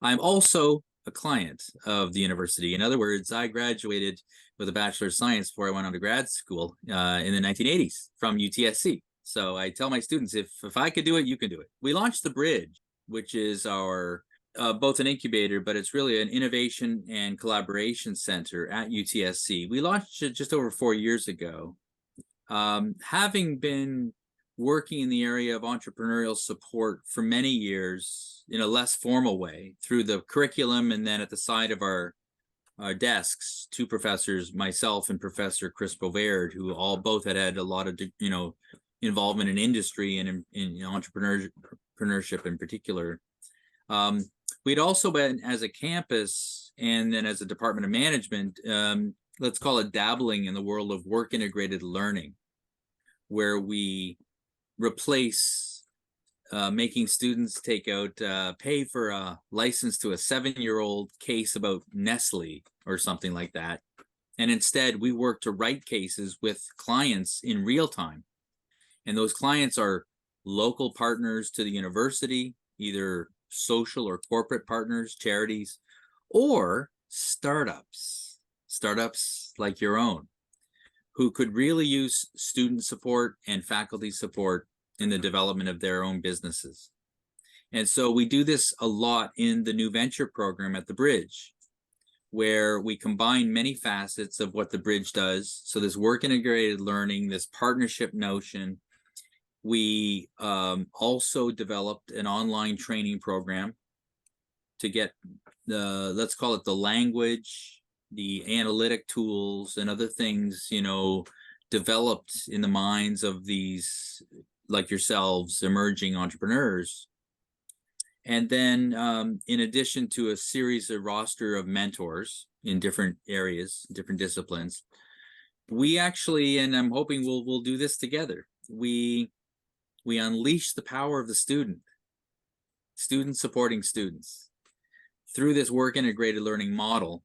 I'm also a client of the university. In other words, I graduated with a Bachelor of Science before I went on to grad school in the 1980s from UTSC. So I tell my students, if I could do it, you can do it. We launched the Bridge, which is our both an incubator, but it's really an innovation and collaboration center at UTSC. We launched it just over 4 years ago. Having been working in the area of entrepreneurial support for many years in a less formal way through the curriculum, and then at the side of our desks, two professors, myself and Professor Chris Bovaird, who both had a lot of involvement in industry and in entrepreneurship in particular. We'd also been, as a campus and then as a department of management, let's call it dabbling in the world of work integrated learning, where we replace making students take out, pay for a license to a 7-year-old case about Nestle or something like that. And instead, we work to write cases with clients in real time. And those clients are local partners to the university, either social or corporate partners, charities, or startups like your own, who could really use student support and faculty support in the development of their own businesses. And so we do this a lot in the New Venture program at the Bridge, where we combine many facets of what the Bridge does. So this work integrated learning, this partnership notion. We also developed an online training program to get let's call it the language, the analytic tools and other things, developed in the minds of these, like yourselves, emerging entrepreneurs. And then in addition to a series of roster of mentors in different areas, different disciplines, we actually, and I'm hoping we'll do this together, we unleash the power of the student supporting students. Through this work integrated learning model,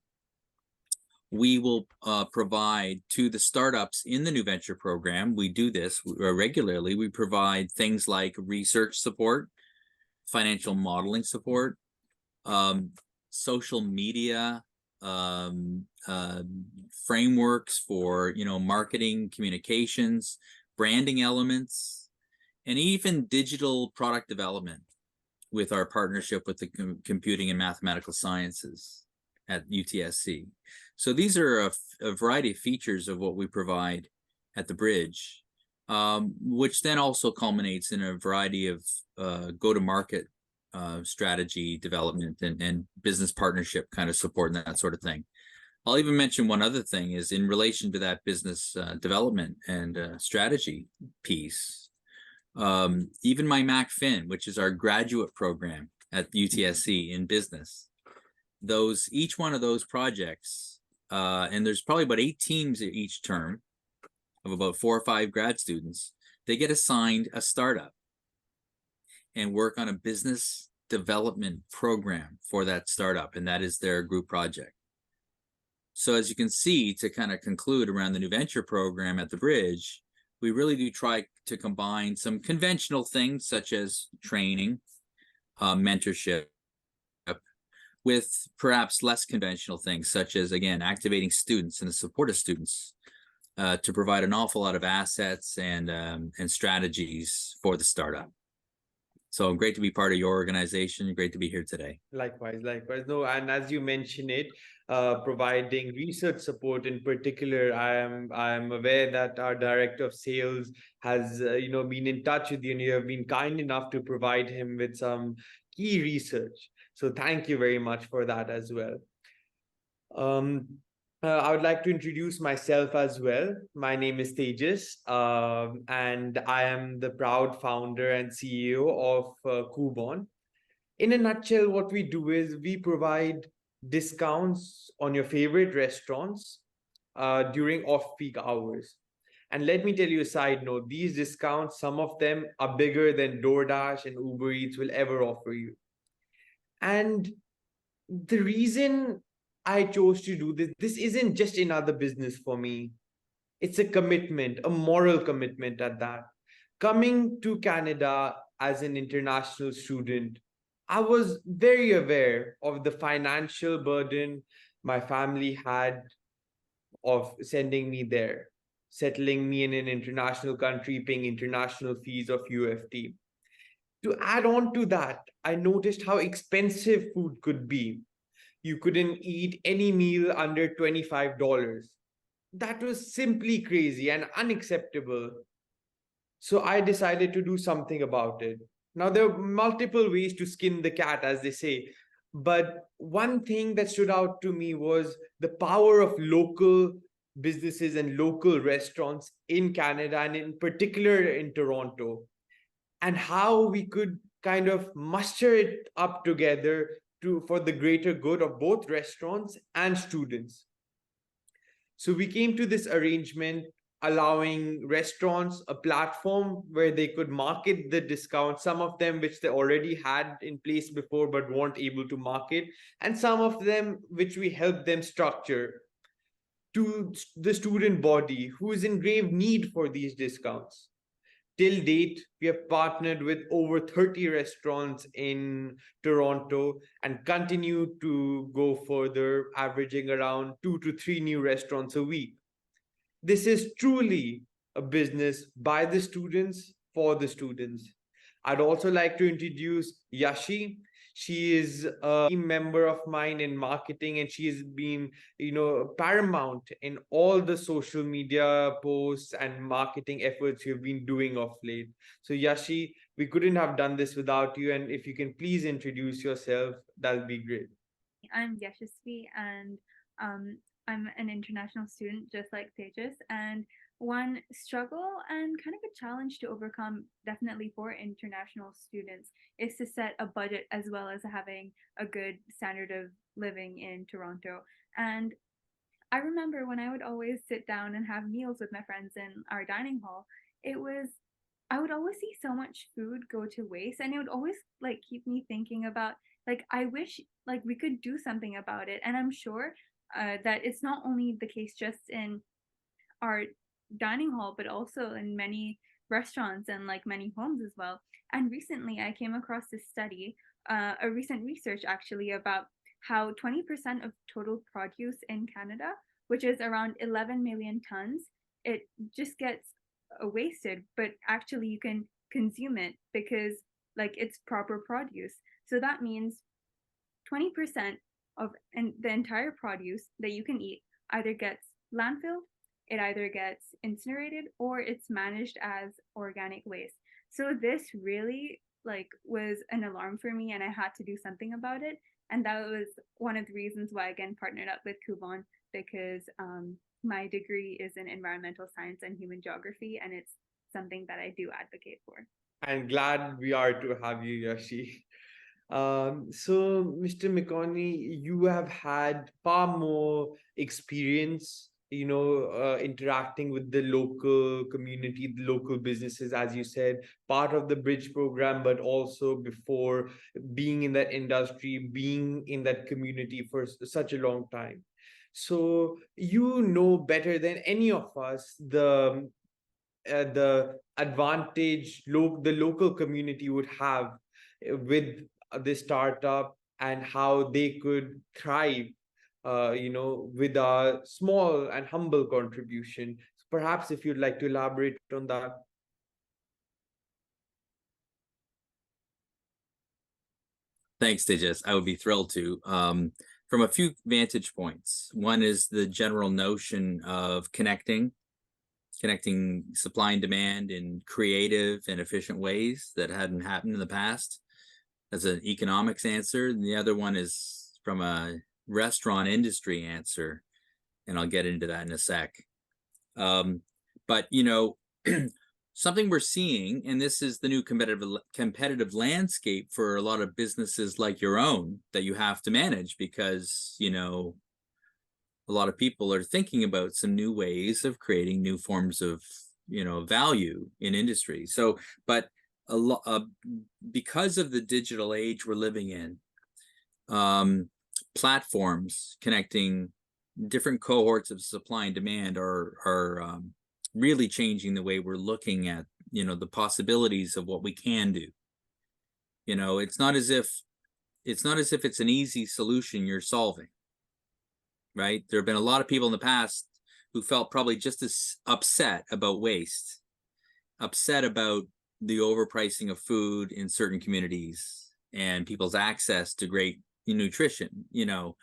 we will provide to the startups in the New Venture program. We do this regularly. We provide things like research support, financial modeling support, social media frameworks for marketing, communications, branding elements, and even digital product development with our partnership with the Computing and Mathematical Sciences at UTSC. So these are a variety of features of what we provide at the Bridge, which then also culminates in a variety of go-to-market strategy development and business partnership kind of support and that sort of thing. I'll even mention one other thing is in relation to that business development and strategy piece. Even my MacFin, which is our graduate program at UTSC in business, each one of those projects, and there's probably about 8 teams each term of about 4 or 5 grad students, they get assigned a startup and work on a business development program for that startup, and that is their group project. So as you can see, to kind of conclude around the New Venture program at the Bridge, we really do try to combine some conventional things such as training, mentorship, with perhaps less conventional things such as, again, activating students and the support of students to provide an awful lot of assets and strategies for the startup. So great to be part of your organization. Great to be here today. Likewise. No, and as you mentioned it, providing research support in particular, I am aware that our director of sales has been in touch with you, and you have been kind enough to provide him with some key research. So thank you very much for that as well. I would like to introduce myself as well. My name is Tejas, and I am the proud founder and CEO of Coubon. In a nutshell, what we do is we provide discounts on your favorite restaurants during off-peak hours. And let me tell you a side note, these discounts, some of them are bigger than DoorDash and Uber Eats will ever offer you. And the reason I chose to do this isn't just another business for me. It's a commitment, a moral commitment at that. Coming to Canada as an international student, I was very aware of the financial burden my family had of sending me there, settling me in an international country, paying international fees of UFT. To add on to that, I noticed how expensive food could be. You couldn't eat any meal under $25. That was simply crazy and unacceptable. So I decided to do something about it. Now, there are multiple ways to skin the cat, as they say. But one thing that stood out to me was the power of local businesses and local restaurants in Canada, and in particular in Toronto, and how we could kind of muster it up together for the greater good of both restaurants and students. So we came to this arrangement allowing restaurants a platform where they could market the discounts, some of them which they already had in place before but weren't able to market, and some of them which we helped them structure to the student body who is in grave need for these discounts. Till date, we have partnered with over 30 restaurants in Toronto and continue to go further, averaging around 2 to 3 new restaurants a week. This is truly a business by the students for the students. I'd also like to introduce Yashi. She is a team member of mine in marketing, and she has been, paramount in all the social media posts and marketing efforts you've been doing of late. So, Yashi, we couldn't have done this without you. And if you can please introduce yourself, that'll be great. I'm Yashasvi, and I'm an international student just like Tejas. And one struggle and kind of a challenge to overcome, definitely for international students, is to set a budget as well as having a good standard of living in Toronto. And I remember when I would always sit down and have meals with my friends in our dining hall, it was I would always see so much food go to waste, and it would always like keep me thinking about, like, I wish like we could do something about it. And I'm sure that it's not only the case just in our dining hall, but also in many restaurants and like many homes as well. And recently I came across this study, a recent research actually, about how 20% of total produce in Canada, which is around 11 million tons, it just gets wasted, but actually you can consume it because like it's proper produce. So that means 20% of the entire produce that you can eat either gets landfilled, it either gets incinerated, or it's managed as organic waste. So this really like was an alarm for me, and I had to do something about it. And that was one of the reasons why I again partnered up with Coubon, because my degree is in environmental science and human geography, and it's something that I do advocate for. And glad we are to have you, Yashi. So, Mr. McConkey, you have had far more experience, interacting with the local community, the local businesses, as you said, part of the bridge program, but also before being in that industry, being in that community for such a long time. So you know better than any of us the advantage the local community would have with this startup, and how they could thrive, with a small and humble contribution. Perhaps if you'd like to elaborate on that. Thanks, Tejas. I would be thrilled to. From a few vantage points. One is the general notion of connecting supply and demand in creative and efficient ways that hadn't happened in the past, as an economics answer. And the other one is from a restaurant industry answer, and I'll get into that in a sec. But something we're seeing, and this is the new competitive landscape for a lot of businesses like your own that you have to manage, because a lot of people are thinking about some new ways of creating new forms of value in industry. So, but because of the digital age we're living in, platforms connecting different cohorts of supply and demand are really changing the way we're looking at the possibilities of what we can do. It's not as if it's not as if it's an easy solution you're solving, right? There have been a lot of people in the past who felt probably just as upset about waste, upset about the overpricing of food in certain communities and people's access to great nutrition, you know.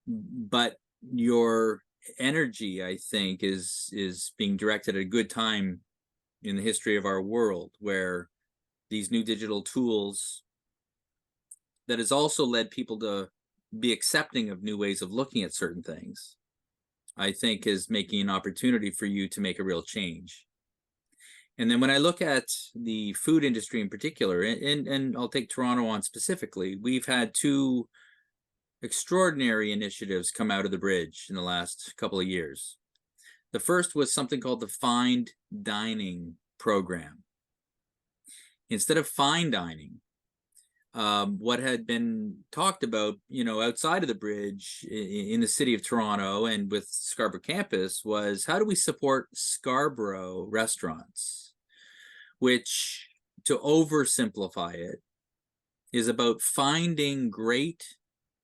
But your energy, I think, is being directed at a good time in the history of our world, where these new digital tools that has also led people to be accepting of new ways of looking at certain things, I think is making an opportunity for you to make a real change. And then when I look at the food industry in particular, and I'll take Toronto on specifically, we've had two extraordinary initiatives come out of the bridge in the last couple of years. The first was something called the Fine Dining program. Instead of fine dining, what had been talked about, you know, outside of the bridge in the city of Toronto and with Scarborough campus was, how do we support Scarborough restaurants, which, to oversimplify it, is about finding great,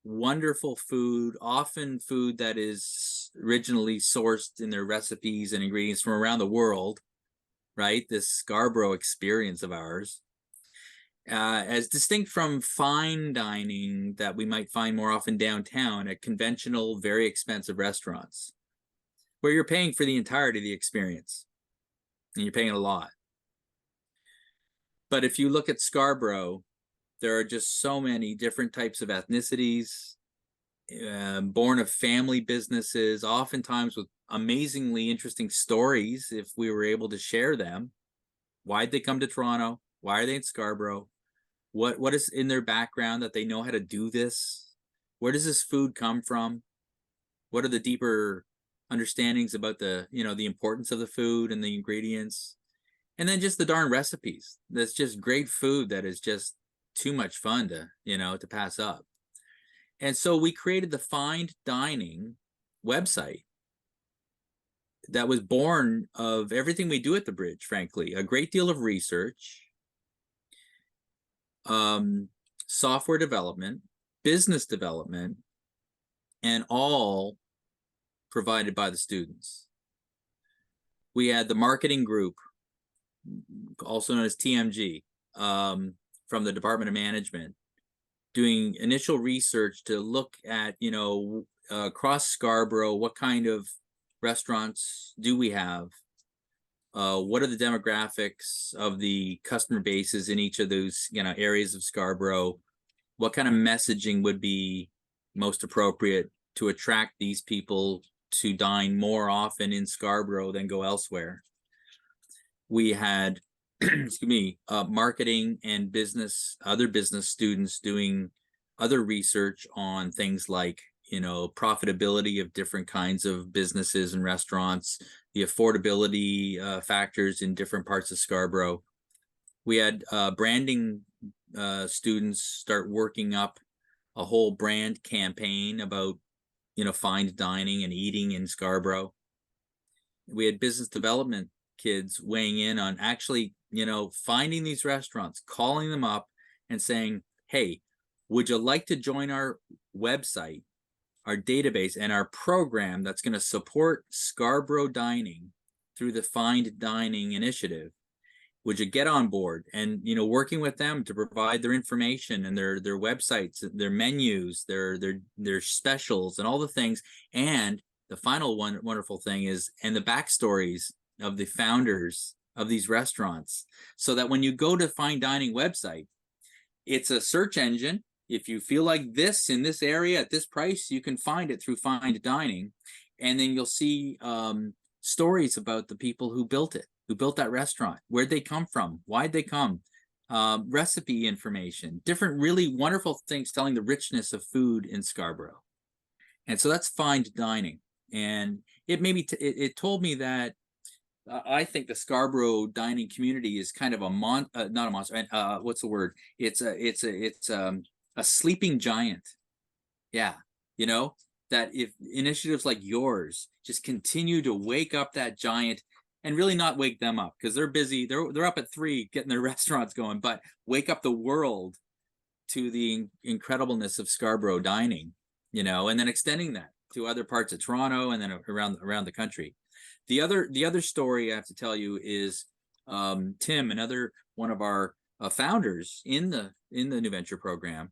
wonderful food, often food that is originally sourced in their recipes and ingredients from around the world, right? This Scarborough experience of ours, as distinct from fine dining that we might find more often downtown at conventional, very expensive restaurants, where you're paying for the entirety of the experience, and you're paying a lot. But if you look at Scarborough, there are just so many different types of ethnicities, born of family businesses, oftentimes with amazingly interesting stories, if we were able to share them. Why'd they come to Toronto? Why are they in Scarborough? What is in their background that they know how to do this? Where does this food come from? What are the deeper understandings about the, you know, the importance of the food and the ingredients? And then just the darn recipes. That's just great food that is just too much fun to, you know, to pass up. And so we created the Fine Dining website that was born of everything we do at the bridge, frankly, a great deal of research, software development, business development, and all provided by the students. We had the marketing group, also known as TMG, from the Department of Management, doing initial research to look at, you know, across Scarborough, what kind of restaurants do we have? What are the demographics of the customer bases in each of those, you know, areas of Scarborough? What kind of messaging would be most appropriate to attract these people to dine more often in Scarborough than go elsewhere? We had, excuse me, marketing and other business students doing other research on things like, you know, profitability of different kinds of businesses and restaurants, the affordability factors in different parts of Scarborough. We had branding students start working up a whole brand campaign about, you know, fine dining and eating in Scarborough. We had business development kids weighing in on actually, you know, finding these restaurants, calling them up and saying, hey, would you like to join our website, our database, and our program that's going to support Scarborough dining through the Fine Dining initiative? Would you get on board? And, you know, working with them to provide their information and their websites, their menus, their specials, and all the things. And the final wonderful thing is, and the backstories of the founders of these restaurants, so that when you go to Fine Dining website, it's a search engine. If you feel like this in this area at this price, you can find it through Fine Dining, and then you'll see stories about the people who built it, who built that restaurant, where'd they come from, why'd they come, recipe information, different really wonderful things telling the richness of food in Scarborough. And so that's Fine Dining. And it made me, it told me that I think the Scarborough dining community is kind of not a monster. What's the word? It's a sleeping giant. Yeah, you know, that if initiatives like yours just continue to wake up that giant, and really not wake them up because they're busy. They're up at 3 getting their restaurants going, but wake up the world to the incredibleness of Scarborough dining, and then extending that to other parts of Toronto and then around the country. The other story I have to tell you is Tim, another one of our founders in the New Venture program.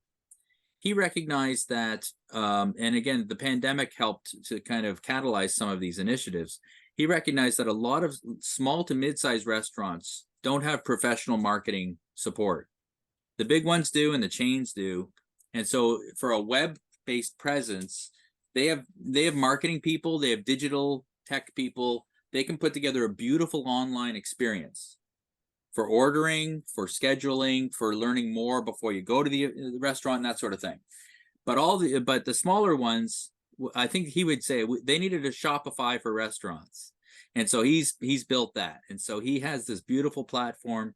He recognized that, and again, the pandemic helped to kind of catalyze some of these initiatives. He recognized that a lot of small to mid-sized restaurants don't have professional marketing support. The big ones do, and the chains do. And so for a web-based presence, they have marketing people, they have digital tech people. They can put together a beautiful online experience for ordering, for scheduling, for learning more before you go to the restaurant, and that sort of thing. But the smaller ones, I think he would say they needed a Shopify for restaurants. And so he's built that. And so he has this beautiful platform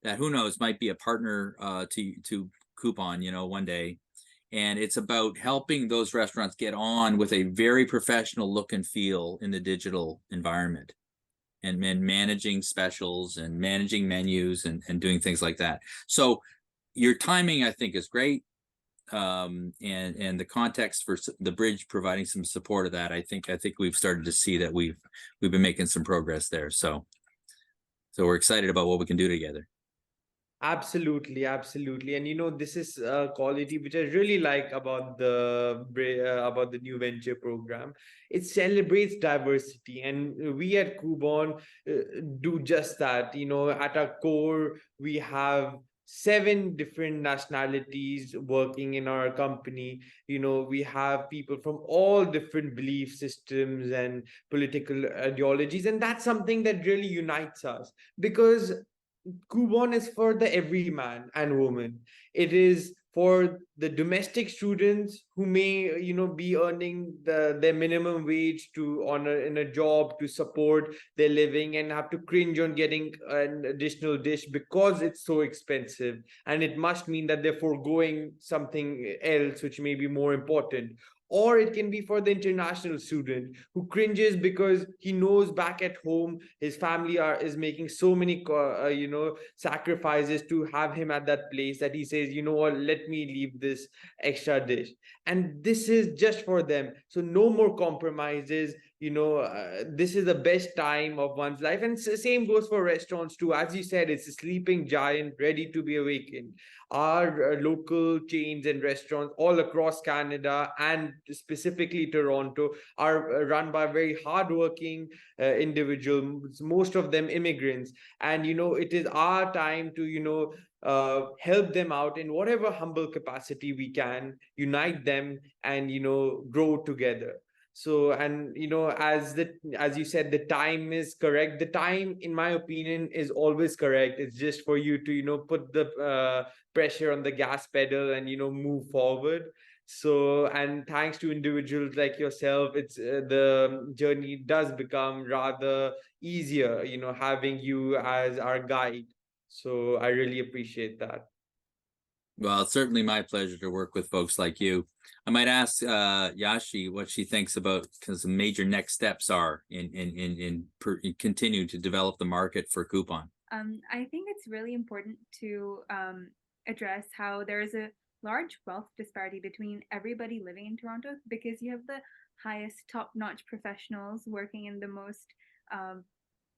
that, who knows, might be a partner to Coubon, one day. And it's about helping those restaurants get on with a very professional look and feel in the digital environment, and managing specials and managing menus and doing things like that. So your timing, I think, is great. And the context for the bridge providing some support of that, I think we've started to see that we've been making some progress there. So we're excited about what we can do together. Absolutely, absolutely. And this is a quality which I really like about the New Venture program. It celebrates diversity, and we at Coubon do just that. At our core, we have 7 different nationalities working in our company. We have people from all different belief systems and political ideologies, and that's something that really unites us, because Coubon is for the everyman and woman. It is for the domestic students who may, be earning their minimum wage to honor in a job to support their living, and have to cringe on getting an additional dish because it's so expensive, and it must mean that they're foregoing something else which may be more important. Or it can be for the international student who cringes because he knows back at home his family is making so many sacrifices to have him at that place, that he says, what, let me leave this extra dish. And this is just for them, so no more compromises. This is the best time of one's life. And same goes for restaurants too. As you said, it's a sleeping giant ready to be awakened. Our local chains and restaurants all across Canada, and specifically Toronto, are run by very hardworking individuals, most of them immigrants. And it is our time to help them out in whatever humble capacity we can, unite them, and grow together. So, and as you said, the time is correct. The time, in my opinion, is always correct. It's just for you to put the pressure on the gas pedal and move forward. So, and thanks to individuals like yourself, it's the journey does become rather easier, having you as our guide. So I really appreciate that. Well, it's certainly my pleasure to work with folks like you. I might ask Yashi what she thinks about because the major next steps are in continue to develop the market for Coubon. I think it's really important to address how there is a large wealth disparity between everybody living in Toronto, because you have the highest top-notch professionals working in the most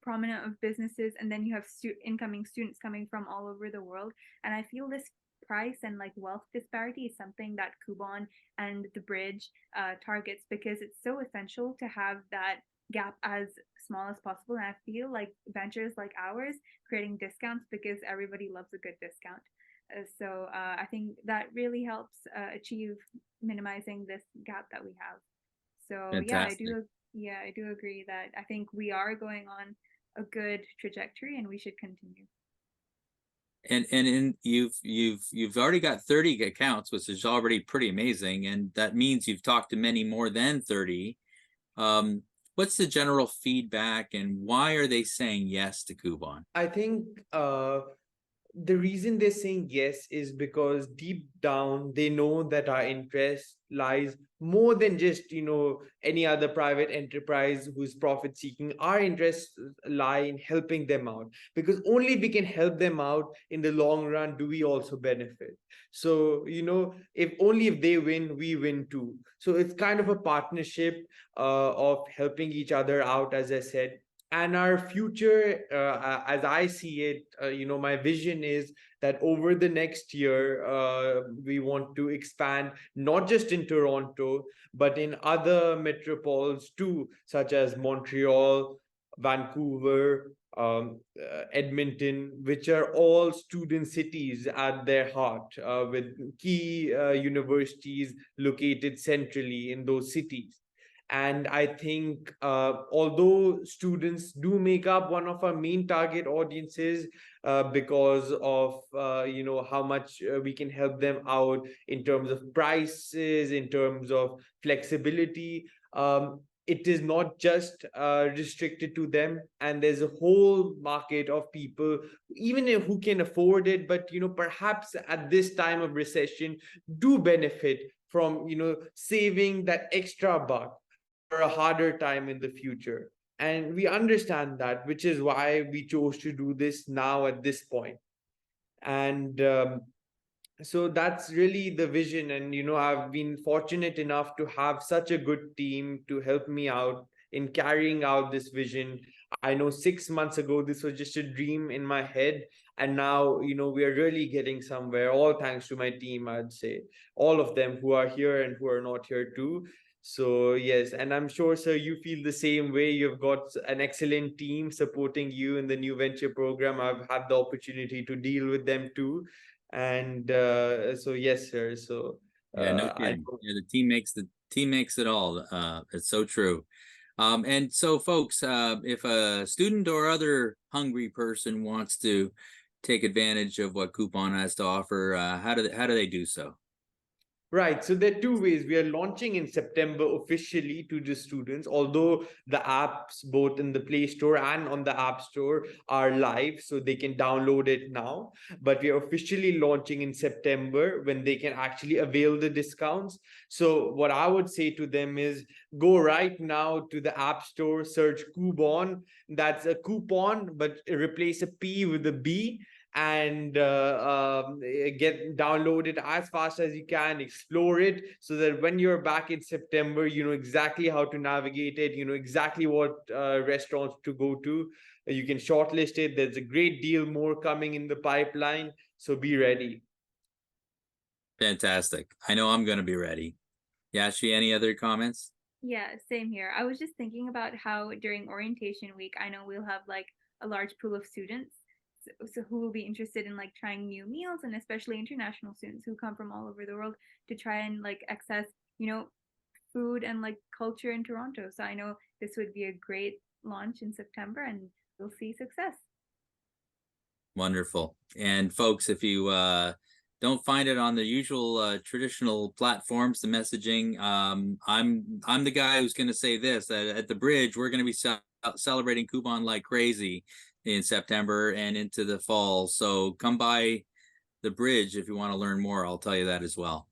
prominent of businesses, and then you have incoming students coming from all over the world. And I feel this price and wealth disparity is something that Coubon and the bridge targets, because it's so essential to have that gap as small as possible. And I feel like ventures like ours creating discounts, because everybody loves a good discount. So I think that really helps achieve minimizing this gap that we have. So Fantastic. I do agree that I think we are going on a good trajectory, and we should continue. And you've already got 30 accounts, which is already pretty amazing, and that means you've talked to many more than 30. What's the general feedback, and why are they saying yes to Coubon? I think the reason they're saying yes is because deep down they know that our interest lies more than just, any other private enterprise who's profit seeking. Our interests lie in helping them out, because only we can help them out in the long run do we also benefit. So, if they win, we win too. So it's kind of a partnership of helping each other out, as I said. And our future, as I see it, my vision is that over the next year, we want to expand not just in Toronto, but in other metropoles too, such as Montreal, Vancouver, Edmonton, which are all student cities at their heart, with key universities located centrally in those cities. And I think, although students do make up one of our main target audiences, because of how much we can help them out in terms of prices, in terms of flexibility, it is not just restricted to them. And there's a whole market of people, even who can afford it, but perhaps at this time of recession do benefit from saving that extra buck for a harder time in the future. And we understand that, which is why we chose to do this now at this point. And so that's really the vision. And, I've been fortunate enough to have such a good team to help me out in carrying out this vision. I know 6 months ago, this was just a dream in my head. And now, we are really getting somewhere, all thanks to my team, I'd say. All of them who are here and who are not here too. So yes, and I'm sure, sir, you feel the same way. You've got an excellent team supporting you in the new venture program. I've had the opportunity to deal with them too. And so yes, sir. So Yeah, no I kidding. Yeah, the team makes it all. It's so true. And so folks, if a student or other hungry person wants to take advantage of what Coubon has to offer, how do they do so? Right. So there are two ways. We are launching in September officially to the students, although the apps, both in the Play Store and on the App Store, are live, so they can download it now. But we are officially launching in September, when they can actually avail the discounts. So what I would say to them is, go right now to the App Store, search Coubon. That's a coupon, but replace a P with a B, and get downloaded as fast as you can, explore it, so that when you're back in September, you know exactly how to navigate it, you know exactly what restaurants to go to. You can shortlist it. There's a great deal more coming in the pipeline, so be ready. Fantastic. I know I'm going to be ready. Yashi, any other comments? Yeah, same here. I was just thinking about how during orientation week, I know we'll have like a large pool of students, so who will be interested in like trying new meals, and especially international students who come from all over the world to try and like access, food and like culture in Toronto. So I know this would be a great launch in September, and we'll see success. Wonderful. And folks, if you don't find it on the usual traditional platforms, the messaging, I'm the guy who's going to say this: at the Bridge, we're going to be celebrating Coubon like crazy in September and into the fall. So come by the Bridge if you want to learn more. I'll tell you that as well.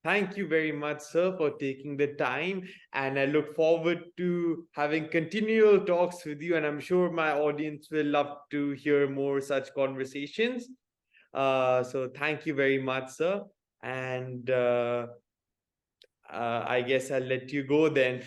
Thank you very much, sir, for taking the time. And I look forward to having continual talks with you. And I'm sure my audience will love to hear more such conversations. So thank you very much, sir. And I guess I'll let you go then.